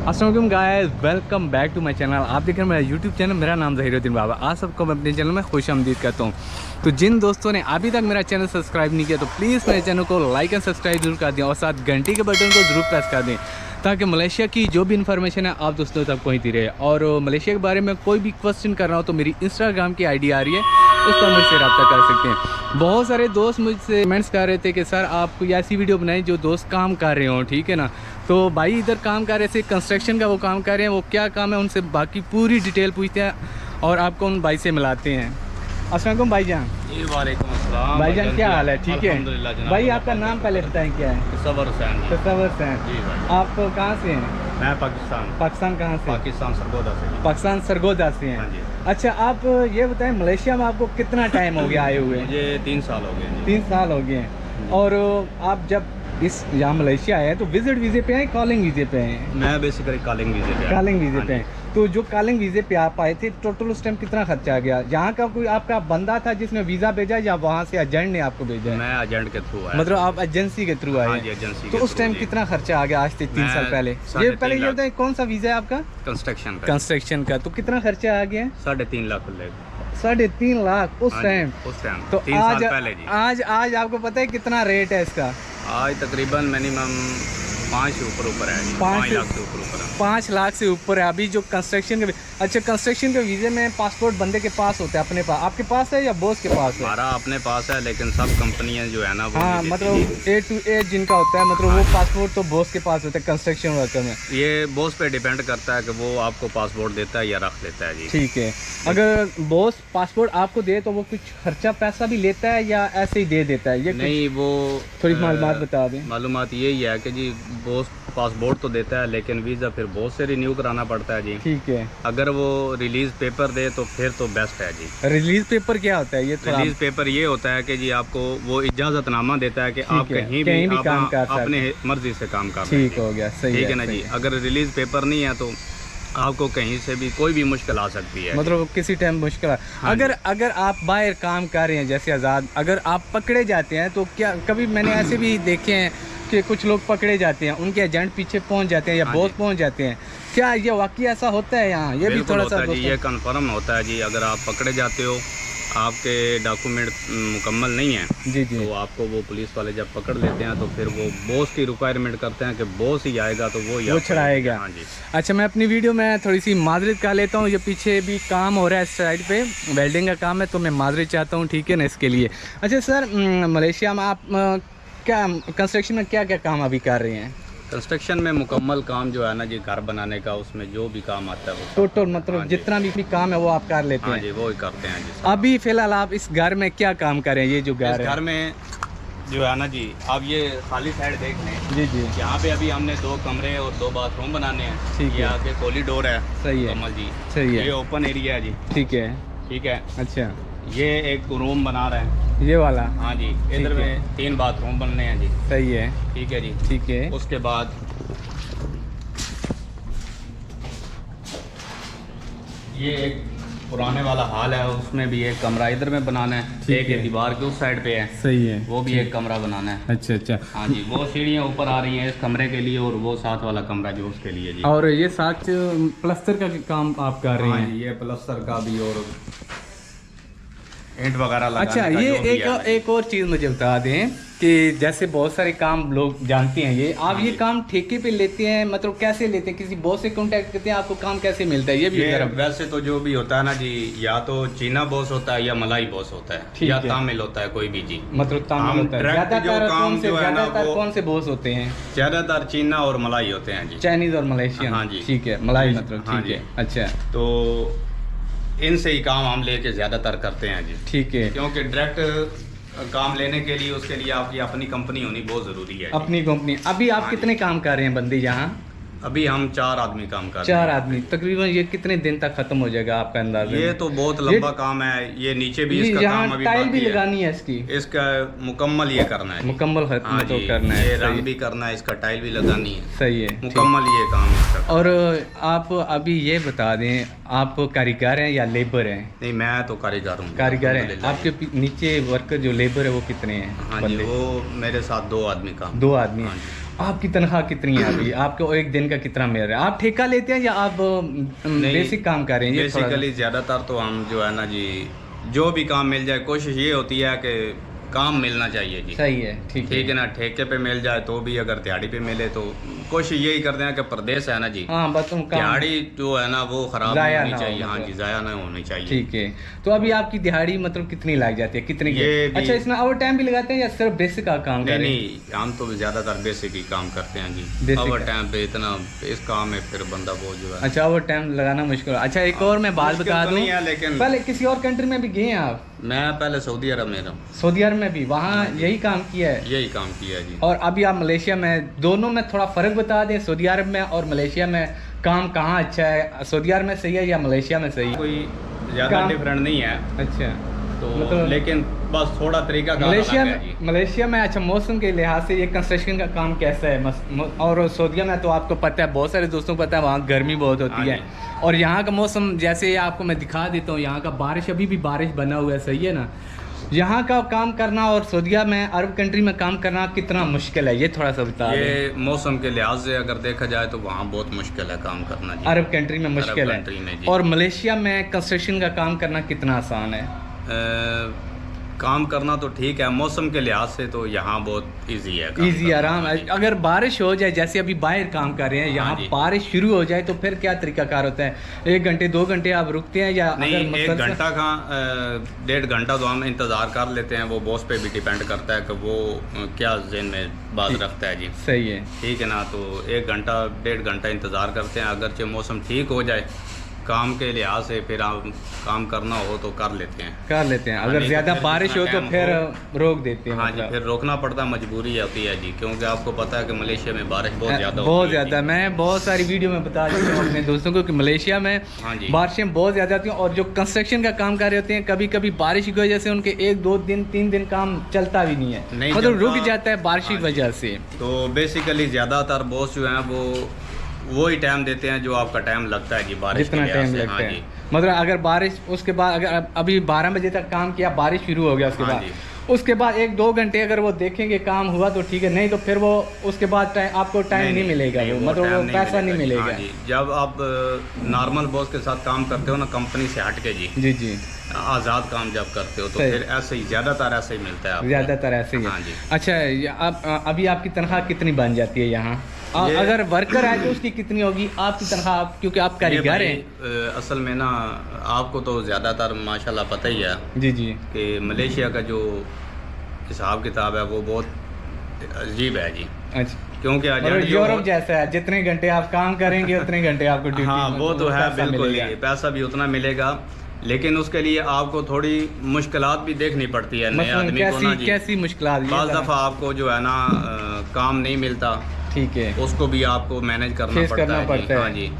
अस्सलाम वालेकुम guys, welcome back to my channel. आप देख रहे हैं मेरा यूट्यूब चैनल। मेरा नाम ज़हीरुद्दीन बाबा। आप सबको मैं अपने चैनल में खुश आमदीद करता हूँ। तो जिन दोस्तों ने अभी तक मेरा चैनल सब्सक्राइब नहीं किया तो प्लीज़ मेरे चैनल को लाइक एंड सब्सक्राइब जरूर कर दें और साथ घंटी के बटन को ज़रूर प्रेस कर दें ताकि मलेशिया की जो भी इन्फॉर्मेशन है आप दोस्तों तक पहुँचती रहे। और मलेशिया के बारे में कोई भी क्वेश्चन कर रहा हो तो मेरी इंस्टाग्राम की ID आ रही है, उस पर मुझसे रब्ता कर सकते हैं। बहुत सारे दोस्त मुझसे कमेंट्स कर रहे थे कि सर आप कोई ऐसी वीडियो बनाएं जो दोस्त काम कर रहे हो, ठीक है ना। तो भाई इधर काम कर रहे थे कंस्ट्रक्शन का, वो काम कर रहे हैं, वो क्या काम है उनसे बाकी पूरी डिटेल पूछते हैं और आपको उन भाई से मिलाते हैं। अस्सलाम वालेकुम भाईजान। जी वालेकुम अस्सलाम भाईजान, क्या हाल है? ठीक है अल्हम्दुलिल्लाह जनाब। भाई, आपका नाम पहले बताएं क्या है? तसव्वुर हुसैन। तसव्वुर हुसैन। जी भाई। आप कहाँ से हैं? मैं पाकिस्तान कहाँ से? पाकिस्तान सरगोदा से। पाकिस्तान सरगोदा से हैं। हाँ जी। अच्छा, आप ये बताएं मलेशिया में आपको कितना टाइम हो गया आए हुए? मुझे 3 साल हो गए जी। 3 साल हो गए हैं। और आप जब इस यहाँ मलेशिया आए हैं तो विजिट वीज़े पे हैं, कॉलिंग वीज़े पे हैं? मैं बेसिकली कॉलिंग वीज़े पे आया। कॉलिंग वीज़े हाँ पे जी। हैं। तो जो कॉलिंग वीज़े पे आप आए थे टोटल उस टाइम कितना खर्चा आ गया? यहाँ का कोई आपका बंदा था जिसने वीज़ा भेजा या वहाँ से एजेंट ने आपको भेजा है? मैं एजेंट के थ्रू आया। मतलब आप एजेंसी के थ्रू आए हाँ हैं? जी, एजेंसी तो के उस टाइम थ्रू जी। कितना खर्चा आ गया आज से 3 साल पहले? ये पहले ये बताएं कौन सा वीज़ा है आपका? कंस्ट्रक्शन का। कंस्ट्रक्शन का। तो कितना खर्चा आ गया? 3.5 लाख ले। 3.5 लाख उस हाँ जी, टाइम? उस टाइम तो 3 साल पहले जी। आज आपको पता है कितना रेट है इसका? आज तकरीबन मिनिमम 5 से ऊपर है जी। 5 लाख से ऊपर है। 5 लाख से ऊपर है अभी जो कंस्ट्रक्शन के। अच्छा, कंस्ट्रक्शन के वीज़े में पासपोर्ट बंदे के पास होता है अपने पास? आपके पास है या बॉस के पास है? हमारा अपने पास है, लेकिन सब कंपनियां जो है ना वो हाँ, नहीं मतलब देती। A to A जिनका होता है, मतलब वो पासपोर्ट तो बॉस के पास होता है कंस्ट्रक्शन वर्कर में। ये बॉस पे डिपेंड करता है कि वो आपको पासपोर्ट देता है या रख लेता है जी। ठीक है। अगर बॉस पासपोर्ट आपको दे तो वो कुछ खर्चा पैसा भी लेता है या ऐसे ही दे देता है? ये नहीं, वो थोड़ी मालूमात बता दें। मालूमात यही है कि जी बॉस पासपोर्ट तो देता है लेकिन वीज़ा फिर बॉस से रिन्यू कराना पड़ता है जी। ठीक है। अगर वो रिलीज़ पेपर दे तो फिर तो बेस्ट है जी। रिलीज पेपर क्या होता है? ये थोड़ा रिलीज़ पेपर ये होता है कि जी आपको वो इजाज़तनामा देता है कि आप है, कहीं कहीं भी भी काम कर अपने मर्जी से काम कर सकते ठीक हो गया, सही ठीक है ना सही जी। अगर रिलीज़ पेपर नहीं है तो आपको कहीं से भी कोई भी मुश्किल आ सकती है। मतलब किसी टाइम मुश्किल है। हाँ अगर आप बाहर काम कर रहे हैं जैसे आज़ाद, अगर आप पकड़े जाते हैं तो क्या कभी मैंने ऐसे भी देखे हैं कि कुछ लोग पकड़े जाते हैं, उनके एजेंट पीछे पहुंच जाते हैं या हाँ बॉस जी। पहुंच जाते हैं, क्या ये वाकई ऐसा होता है यहाँ? ये भी बिल्कुल थोड़ा होता सा है जी, दोस्तों- ये कन्फर्म होता है जी। अगर आप पकड़े जाते हो, आपके डॉक्यूमेंट मुकम्मल नहीं है जी जी। तो आपको वो पुलिस वाले जब पकड़ लेते हैं तो फिर वो बॉस की रिक्वायरमेंट करते हैं कि बॉस ही आएगा तो वो वो छड़ाएगा। हाँ जी। अच्छा, मैं अपनी वीडियो में थोड़ी सी माजरत कर लेता हूँ। ये पीछे भी काम हो रहा है साइड पे, वेल्डिंग का काम है, तो मैं माजरत चाहता हूँ, ठीक है ना, इसके लिए। अच्छा सर, मलेशिया में आप क्या कंस्ट्रक्शन में क्या क्या काम अभी कर रहे हैं? कंस्ट्रक्शन में मुकम्मल काम जो है ना जी, घर बनाने का, उसमें जो भी काम आता है वो टोटल मतलब हाँ जी। जितना भी काम है वो आप कर लेते हाँ हैं? जी, वो ही करते हैं जी। अभी फिलहाल आप इस घर में क्या काम कर रहे हैं? ये जो इस घर है घर में जो है ना जी, आप ये खाली साइड देख लें। जी जी, यहाँ पे अभी हमने 2 कमरे और 2 बाथरूम बनाने हैं। ठीक ये है। आगे कॉरिडोर है। सही है, कमल जी, सही है, ये ओपन एरिया है जी। ठीक है। ठीक है। अच्छा, ये एक रूम बना रहे हैं। ये वाला? हाँ जी, ठीक इधर है। में 3 बाथरूम बनने हैं जी। सही है, ठीक है जी। ठीक है। उसके बाद ये एक पुराने वाला हॉल है, उसमें भी एक कमरा इधर में बनाना है। ठीक एक है। दीवार के उस साइड पे है, सही है, वो भी एक कमरा बनाना है। अच्छा अच्छा। हाँ जी, वो सीढ़ियाँ ऊपर आ रही हैं इस कमरे के लिए और वो साथ वाला कमरा जो उसके लिए जी। और ये साथ प्लस्तर का काम आप कर रहे हाँ हैं? जी, ये प्लस्तर का भी और ईंट वगैरह लगाने अच्छा, का ये जो भी है। एक और चीज़ मुझे बता दें कि जैसे बहुत सारे काम लोग जानते हैं, ये आप ये काम ठेके पे लेते हैं, मतलब कैसे लेते हैं? किसी बॉस से कांटेक्ट करते हैं, आपको काम कैसे मिलता है? ये भी ये जरा- वैसे तो जो भी होता है ना जी, या तो चीना बॉस होता है या मलाई बॉस होता है ठीक या है। तामिल होता है, कोई भी जी। मतलब तामिल हम होता है। direct जो ज़्यादातर काम जो है ना वो- कौन से बॉस होते हैं? ज़्यादातर चीना और मलाई होते हैं जी। चाइनीज और मलेशियन? हाँ जी। ठीक है, मलाई जी, मतलब, हाँ ठीक है। जी। अच्छा, तो इनसे ही काम हम लेके ज़्यादातर करते हैं जी, ठीक है। क्योंकि डायरेक्ट काम लेने के लिए उसके लिए आपकी अपनी कंपनी होनी बहुत ज़रूरी है जी। अपनी कंपनी। अभी आप हाँ कितने काम कर रहे हैं बंदे यहाँ? अभी हम 4 आदमी काम कर रहे 4 हैं। आदमी। तकरीबन ये कितने दिन तक खत्म हो जाएगा आपका अंदाजा? ये तो बहुत लंबा काम है। ये नीचे भी इसका काम अभी टाइल भी बाकी है। लगानी है इसकी? इसका मुकम्मल ये करना है। मुकम्मल खत्म हाँ तो जी, करना है। ये सही रंग है। भी करना है, इसका टाइल भी लगानी है। सही है, ठीक। मुकम्मल ये काम इसका। और आप अभी ये बता दें, आप कारीगर हैं या लेबर हैं? नहीं, मैं तो कारीगर हूँ। कारीगर हैं। अल्हम्दुलिल्लाह। आपके नीचे वर्कर जो लेबर है वो कितने हैं? हाँ जी, बंदे? वो मेरे साथ 2 आदमी काम। 2 आदमी हाँ हैं। जी। आपकी तनख्वाह कितनी है अभी? आपको एक दिन का कितना मिल रहा है? आप ठेका लेते हैं या आप बेसिक काम कर रहे हैं? बेसिकली ज़्यादातर तो हम जो है ना जी, जो भी काम मिल जाए, कोशिश ये होती है कि काम मिलना चाहिए जी। सही है, ठीक है ना। ठेके पे मिल जाए तो भी, अगर दिहाड़ी पे मिले तो कोशिश यही करते हैं कि प्रदेश है ना जी, हाँ बस दिहाड़ी जो है ना वो खराब नहीं होनी चाहिए। हाँ जी, ज़ाया नहीं होनी चाहिए। ठीक है। तो अभी आपकी दिहाड़ी मतलब कितनी लग जाती है? कितनी? अच्छा, इसमें ओवर टाइम भी लगाते हैं या सिर्फ बेसिक का काम? नहीं, हम तो ज़्यादातर बेसिक ही काम करते हैं जी। ओवर टाइम पे इतना इस काम में फिर बंदा वो जो है। अच्छा, ओवर टाइम लगाना मुश्किल। अच्छा, एक और मैं बात बता दूं, लेकिन पहले किसी और कंट्री में भी गए हैं आप? मैं पहले सऊदी अरब में रहा। सऊदी अरब में भी? वहाँ यही काम किया है? यही काम किया है जी। और अभी आप मलेशिया में, दोनों में थोड़ा फ़र्क बता दें, सऊदी अरब में और मलेशिया में काम कहाँ अच्छा है? सऊदी अरब में सही है या मलेशिया में सही है? कोई ज़्यादा डिफरेंट नहीं है। अच्छा, तो मतलब लेकिन बस थोड़ा तरीका मलेशिया में अच्छा, मौसम के लिहाज से ये कंस्ट्रक्शन का काम कैसा है? और सऊदीया में तो आपको पता है, बहुत सारे दोस्तों को पता है, वहाँ गर्मी बहुत होती है। और यहाँ का मौसम जैसे आपको मैं दिखा देता हूँ, यहाँ का बारिश, अभी भी बारिश बना हुआ है, सही है ना? यहाँ का काम करना और सऊदीया में, अरब कंट्री में काम करना कितना मुश्किल है, ये थोड़ा सा बता दें। ये मौसम के लिहाज से अगर देखा जाए तो वहाँ बहुत मुश्किल है काम करना जी। अरब कंट्री में मुश्किल है। और मलेशिया में कंस्ट्रक्शन का काम करना कितना आसान है? काम करना तो ठीक है, मौसम के लिहाज से तो यहाँ बहुत इजी है। इजी, आराम है। अगर बारिश हो जाए, जैसे अभी बाहर काम कर रहे हैं, यहाँ बारिश शुरू हो जाए तो फिर क्या तरीकाकार होता है? 1 घंटे 2 घंटे आप रुकते हैं या नहीं? 1 घंटा का 1.5 घंटा तो हम इंतज़ार कर लेते हैं। वो बॉस पे भी डिपेंड करता है कि वो क्या ज़हन में बात रखता है जी। सही है, ठीक है ना। तो 1 घंटा 1.5 घंटा इंतज़ार करते हैं। अगरचे मौसम ठीक हो जाए काम के लिहाज से, फिर आप काम करना हो तो कर लेते हैं। अगर ज़्यादा बारिश हो तो फिर रोक देते हैं। हाँ जी, फिर रोकना पड़ता है, मजबूरी होती है जी, क्योंकि आपको पता है कि मलेशिया में बारिश बहुत ज़्यादा। मैं बहुत सारी वीडियो में बता देता हूँ अपने दोस्तों को कि मलेशिया में बारिशें बहुत ज़्यादा होती हैं। और जो कंस्ट्रक्शन का काम कर रहे होते हैं, कभी कभी बारिश की वजह से उनके 1-2 दिन 3 दिन काम चलता भी नहीं है, मतलब रुक जाता है बारिश की वजह से। तो बेसिकली ज़्यादातर बॉस जो हैं वो ही टाइम देते हैं जो आपका टाइम लगता है जी, बारिश जितना टाइम लगता है। मतलब अगर बारिश, उसके बाद अगर अभी 12 बजे तक काम किया, बारिश शुरू हो गया, उसके बाद 1-2 घंटे अगर वो देखेंगे काम हुआ तो ठीक है, नहीं तो फिर वो उसके बाद आपको टाइम नहीं मिलेगा, मतलब वो पैसा नहीं मिलेगा। जब आप नॉर्मल बॉस के साथ काम करते हो ना, कंपनी से हट के जी आज़ाद काम जब करते हो तो फिर ऐसे ही ज़्यादातर ऐसे ही मिलता है। ज़्यादातर ऐसे ही। अच्छा, अभी आपकी तनख्वाह कितनी बन जाती है यहाँ? अगर वर्कर है तो उसकी कितनी होगी आपकी तनख्वाह, क्योंकि आप कारीगर हैं? असल में ना, आपको तो ज़्यादातर माशाल्लाह पता ही है जी कि मलेशिया का जो हिसाब किताब है वो बहुत अजीब है जी। अच्छा, क्योंकि यूरोप जैसा है, जितने घंटे आप काम करेंगे उतने घंटे आपको ड्यूटी। हाँ, वो तो है, बिल्कुल पैसा भी उतना मिलेगा, लेकिन उसके लिए आपको थोड़ी मुश्किलात भी देखनी पड़ती है नए आदमी को ना जी। कैसी मुश्किलात? बाज़ दफ़ा आपको जो है ना काम नहीं मिलता, ठीक है, उसको भी आपको मैनेज करना पड़ता है। हाँ जी।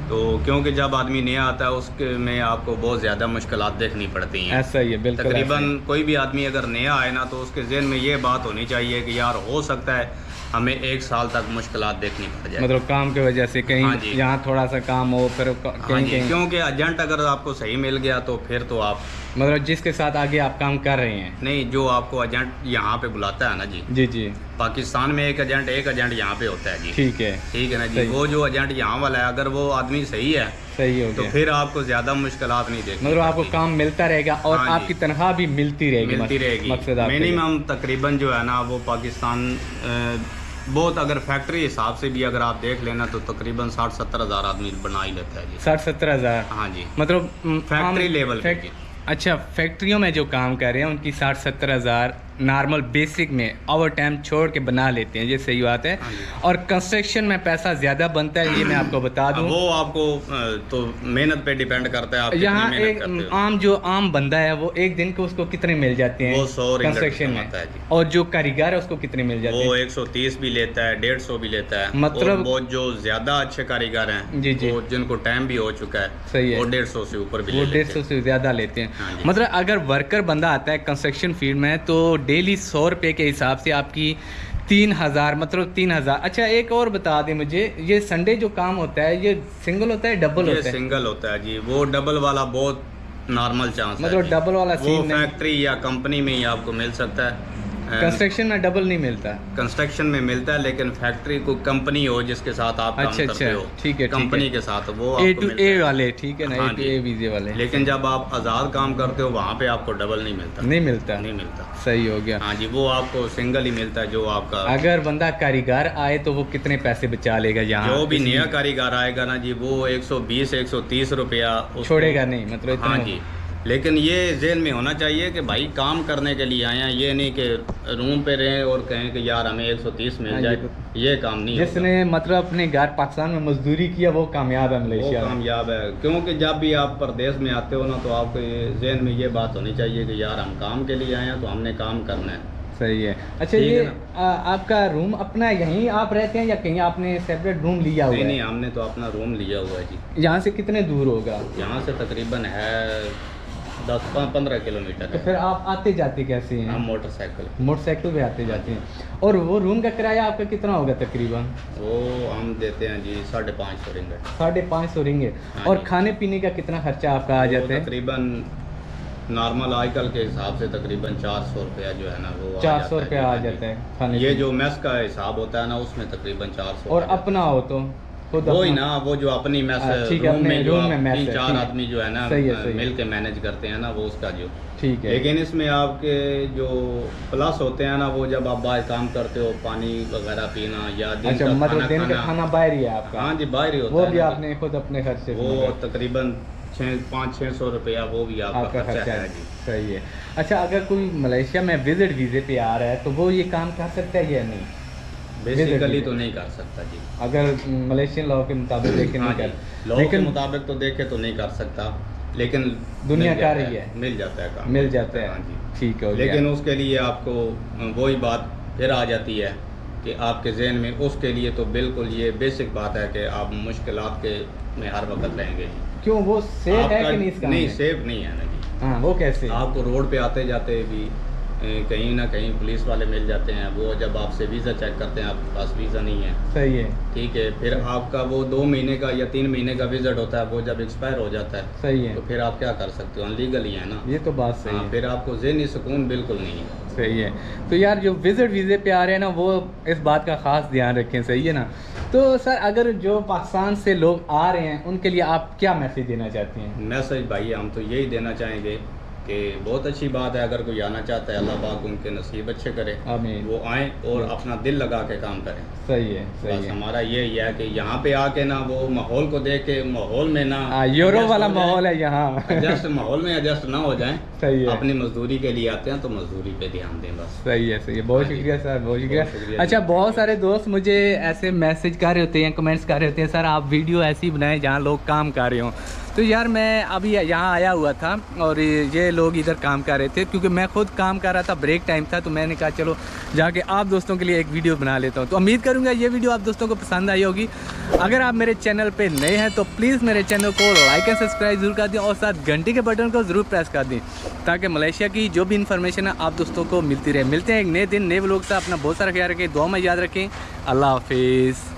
तो क्योंकि जब आदमी नया आता है उसके में आपको बहुत ज़्यादा मुश्किलात देखनी पड़ती हैं। ऐसा ही है, बिल्कुल। तकरीबन कोई भी आदमी अगर नया आए ना तो उसके जहन में ये बात होनी चाहिए कि यार हो सकता है हमें 1 साल तक मुश्किलात देखनी पड़ जाए, मतलब काम की वजह से कहीं यहाँ थोड़ा सा काम हो, फिर कहीं क्योंकि एजेंट अगर आपको सही मिल गया तो फिर तो आप, मतलब जिसके साथ आगे आप काम कर रहे हैं, नहीं, जो आपको एजेंट यहाँ पे बुलाता है ना जी। पाकिस्तान में एक एजेंट यहाँ पे होता है जी। ठीक है ना जी। वो जो एजेंट यहाँ वाला है, अगर वो आदमी सही है तो फिर आपको ज्यादा मुश्किलात नहीं देखनी, मतलब आपको काम मिलता रहेगा और आपकी तनख्वाह भी मिलती रहेगी। मिनिमम तकरीबन जो है ना वो पाकिस्तान बहुत, अगर फैक्ट्री हिसाब से भी अगर आप देख लेना तो तकरीबन 60-70 हज़ार आदमी बना ही लेता है जी। 60-70 हज़ार? हाँ जी, मतलब फैक्ट्री लेवल पे। अच्छा, फैक्ट्रियों में जो काम कर रहे हैं उनकी 60-70 हज़ार नॉर्मल बेसिक में ओवर टाइम छोड़ के बना लेते हैं, ये सही बात है। और कंस्ट्रक्शन में पैसा ज़्यादा बनता है, ये मैं आपको बता दूं। वो आपको तो मेहनत पे डिपेंड करता है, आप यहाँ एक आम बंदा है वो एक दिन को उसको कितने मिल जाते हैं कंस्ट्रक्शन में, और जो कारीगर है उसको कितने मिल जाते हैं? वो 130 भी लेता है, 150 भी लेता है। मतलब वो जो ज़्यादा अच्छे कारीगर हैं जी, जिनको टाइम भी हो चुका है, सही है, वो 150 से ऊपर भी, वो 150 से ज़्यादा लेते हैं। मतलब अगर वर्कर बंदा आता है कंस्ट्रक्शन फील्ड में तो डेली 100 रुपये के हिसाब से आपकी 3000, मतलब 3000। अच्छा, एक और बता दें मुझे, ये संडे जो काम होता है ये सिंगल होता है डबल होता है? सिंगल होता है जी। वो डबल वाला बहुत नॉर्मल चांस है, मतलब डबल वाला वो फैक्ट्री या कंपनी में ही आपको मिल सकता है। कंस्ट्रक्शन में डबल नहीं मिलता? कंस्ट्रक्शन में मिलता है, लेकिन फैक्ट्री को कंपनी हो जिसके साथ आप काम करते हो, ठीक है, कंपनी के साथ वो A to A वाले, ठीक है ना, A to A वीजे वाले। लेकिन जब आप आज़ाद काम करते हो वहाँ पे आपको डबल नहीं मिलता। नहीं मिलता? नहीं मिलता। सही हो गया। हाँ जी, वो आपको सिंगल ही मिलता है जो आपका। अगर बंदा कारीगर आए तो वो कितने पैसे बचा लेगा यहाँ? जो भी नया कारीगर आएगा ना जी, वो 120 130 रुपया छोड़ेगा नहीं, मतलब हाँ जी। लेकिन ये ज़हन में होना चाहिए कि भाई काम करने के लिए आए हैं, ये नहीं कि रूम पे रहें और कहें कि यार हमें 130 मिल जाए, ये काम नहीं। जिसने मतलब अपने घर पाकिस्तान में मजदूरी किया वो कामयाब है मलेशिया, वो कामयाब है। क्योंकि जब भी आप प्रदेश में आते हो ना, तो आपको जहन में ये बात होनी चाहिए कि यार हम काम के लिए आए हैं तो हमने काम करना है। सही है। अच्छा, ये आपका रूम अपना यहीं आप रहते हैं या कहीं आपने सेपरेट रूम लिया हुआ है? नहीं, हमने तो अपना रूम लिया हुआ है जी। यहाँ से कितने दूर होगा? यहाँ से तकरीबन है 10-15 किलोमीटर। तो फिर आप आते जाते कैसे हैं? हम मोटरसाइकिल पे आते जाते हैं। और वो रूम का किराया आपका कितना होगा तकरीबन? वो हम देते हैं जी 550 रिंगे। 550 रिंगे। और खाने पीने का कितना खर्चा आपका आ जाता है? तकरीबन नॉर्मल आजकल के हिसाब से तकरीबन 400 रुपया जो है ना, वो 400 रुपया आ जाता है खाने। ये जो मेस का हिसाब होता है ना, उसमें तकरीबन 400। और अपना हो तो वही ना, वो जो अपनी मेस रूम में जो 3-4 आदमी जो है ना मिल के मैनेज करते हैं ना, वो उसका जो ठीक है। लेकिन इसमें आपके जो प्लस होते हैं ना, वो जब आप बाहर काम करते हो, पानी वगैरह पीना या दिन का मतलब दिन का खाना बाहर ही है आपका? हाँ जी, बाहर ही होता है। वो भी आपने खुद अपने खर्च से? वो तकरीबन 500-600 रुपया वो भी आपका खर्चा है जी। सही है। अच्छा, अगर कोई मलेशिया में विजिट वीज़े पे आ रहा है तो वो ये काम कर सकता है या नहीं? बेसिकली तो नहीं कर सकता जी, अगर मलेशियन लॉ के मुताबिक देखें। हाँ जी, लॉ के मुताबिक तो देखे तो नहीं कर सकता, लेकिन दुनिया कर रही है, मिल जाता है काम, मिल जाता है। हाँ जी, ठीक है। लेकिन उसके लिए आपको वही बात फिर आ जाती है कि आपके जहन में उसके लिए तो बिल्कुल ये बेसिक बात है कि आप मुश्किलात के में हर वक्त रहेंगे। क्यों, वो सेफ है कि नहीं? इसका नहीं, सेफ नहीं है ना जी। हाँ, वो कैसे? आपको रोड पे आते जाते भी कहीं ना कहीं पुलिस वाले मिल जाते हैं, वो जब आपसे वीज़ा चेक करते हैं, आपके पास वीज़ा नहीं है, सही है, ठीक है, फिर आपका वो 2 महीने का या 3 महीने का विजिट होता है, वो जब एक्सपायर हो जाता है, सही है, तो फिर आप क्या कर सकते हो, अनलीगल ही है ना। ये तो बात सही है। फिर आपको ज़हनी सुकून बिल्कुल नहीं है। सही है। तो यार जो विजिट वीज़े पे आ रहे हैं ना, वो इस बात का ख़ास ध्यान रखें, सही है ना। तो सर, अगर जो पाकिस्तान से लोग आ रहे हैं उनके लिए आप क्या मैसेज देना चाहते हैं? मैसेज भाई हम तो यही देना चाहेंगे कि बहुत अच्छी बात है, अगर कोई आना चाहता है, अल्लाह पाक उनके नसीब अच्छे करे, वो आएँ और अपना दिल लगा के काम करें। सही है, सही है। हमारा यही है कि यहाँ पे आके ना वो माहौल को देख के माहौल में ना यूरोप वाला माहौल है यहाँ, एडजस्ट माहौल में एडजस्ट ना हो जाए। सही है। अपनी मजदूरी के लिए आते हैं तो मजदूरी पे ध्यान दें बस। सही है, सही है। बहुत शुक्रिया सर, बहुत शुक्रिया। अच्छा, बहुत सारे दोस्त मुझे ऐसे मैसेज कर रहे होते हैं, कमेंट्स कर रहे होते हैं, सर आप वीडियो ऐसी बनाएं जहाँ लोग काम कर रहे हों। तो यार मैं अभी यहाँ आया हुआ था और ये लोग इधर काम कर रहे थे, क्योंकि मैं खुद काम कर रहा था, ब्रेक टाइम था, तो मैंने कहा चलो जाके आप दोस्तों के लिए एक वीडियो बना लेता हूँ। तो उम्मीद करूँगा ये वीडियो आप दोस्तों को पसंद आई होगी। अगर आप मेरे चैनल पे नए हैं तो प्लीज़ मेरे चैनल को लाइक एंड सब्सक्राइब जरूर कर दें और साथ घंटी के बटन को ज़रूर प्रेस कर दें, ताकि मलेशिया की जो भी इन्फॉर्मेशन है आप दोस्तों को मिलती रहे। मिलते हैं एक नए दिन नए व्लॉग से। अपना बहुत सारा ख्याल रखें, दुआ में याद रखें। अल्लाह हाफिज़।